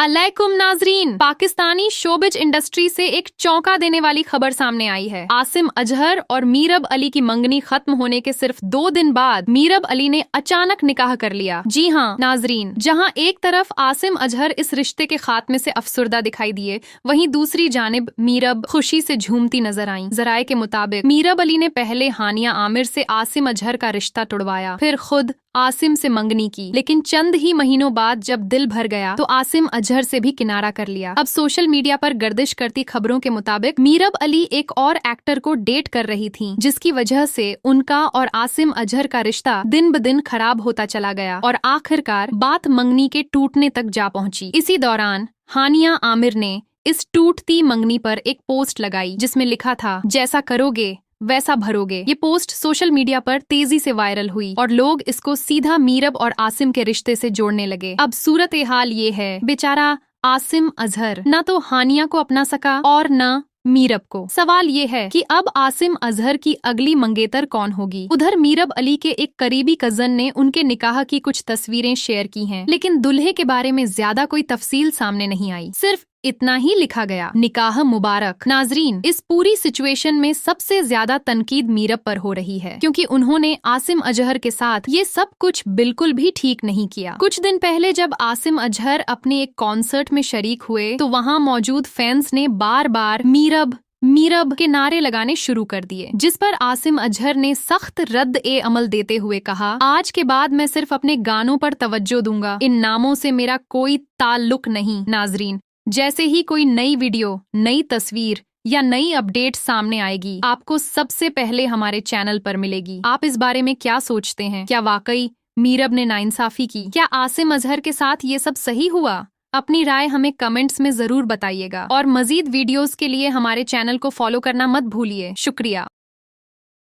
अलैकुम नाजरीन, Pakistani showbiz industry से एक चौंका देने वाली खबर सामने आई है। आसिम अजहर और मीरब अली की मंगनी खत्म होने के सिर्फ 2 दिन बाद मीरब अली ने अचानक निकाह कर लिया। जी हाँ नाजरीन, जहाँ एक तरफ आसिम अजहर इस रिश्ते के खात्मे से अफसुर्दा दिखाई दिए, वहीं दूसरी जानिब मीरब खुशी से झूमती नजर आईं। जराये के मुताबिक मीरब अली ने पहले हानिया आमिर से आसिम अजहर का रिश्ता तोड़वाया, फिर खुद आसिम से मंगनी की, लेकिन चंद ही महीनों बाद जब दिल भर गया तो आसिम अजहर से भी किनारा कर लिया। अब सोशल मीडिया पर गर्दिश करती खबरों के मुताबिक मीरब अली एक और एक्टर को डेट कर रही थीं, जिसकी वजह से उनका और आसिम अजहर का रिश्ता दिन ब दिन खराब होता चला गया और आखिरकार बात मंगनी के टूटने तक जा पहुंची। इसी दौरान हानिया आमिर ने इस टूटती मंगनी पर एक पोस्ट लगाई, जिसमें लिखा था, जैसा करोगे वैसा भरोगे। ये पोस्ट सोशल मीडिया पर तेजी से वायरल हुई और लोग इसको सीधा मीरब और आसिम के रिश्ते से जोड़ने लगे। अब सूरत हाल ये है, बेचारा आसिम अजहर न तो हानिया को अपना सका और न मीरब को। सवाल ये है कि अब आसिम अजहर की अगली मंगेतर कौन होगी। उधर मीरब अली के एक करीबी कजन ने उनके निकाह की कुछ तस्वीरें शेयर की हैं, लेकिन दुल्हे के बारे में ज्यादा कोई तफसील सामने नहीं आई। सिर्फ इतना ही लिखा गया, निकाह मुबारक। नाजरीन, इस पूरी सिचुएशन में सबसे ज्यादा तनकीद मीरब पर हो रही है, क्योंकि उन्होंने आसिम अजहर के साथ ये सब कुछ बिल्कुल भी ठीक नहीं किया। कुछ दिन पहले जब आसिम अजहर अपने एक कॉन्सर्ट में शरीक हुए तो वहाँ मौजूद फैंस ने बार बार मीरब के नारे लगाने शुरू कर दिए, जिस पर आसिम अजहर ने सख्त रद्द ए अमल देते हुए कहा, आज के बाद मैं सिर्फ अपने गानों पर तवज्जो दूंगा, इन नामों से मेरा कोई ताल्लुक नहीं। नाजरीन, जैसे ही कोई नई वीडियो, नई तस्वीर या नई अपडेट सामने आएगी, आपको सबसे पहले हमारे चैनल पर मिलेगी। आप इस बारे में क्या सोचते हैं? क्या वाकई मीरब ने नाइंसाफी की? क्या आसिम अजहर के साथ ये सब सही हुआ? अपनी राय हमें कमेंट्स में जरूर बताइएगा और मजीद वीडियोस के लिए हमारे चैनल को फॉलो करना मत भूलिए। शुक्रिया।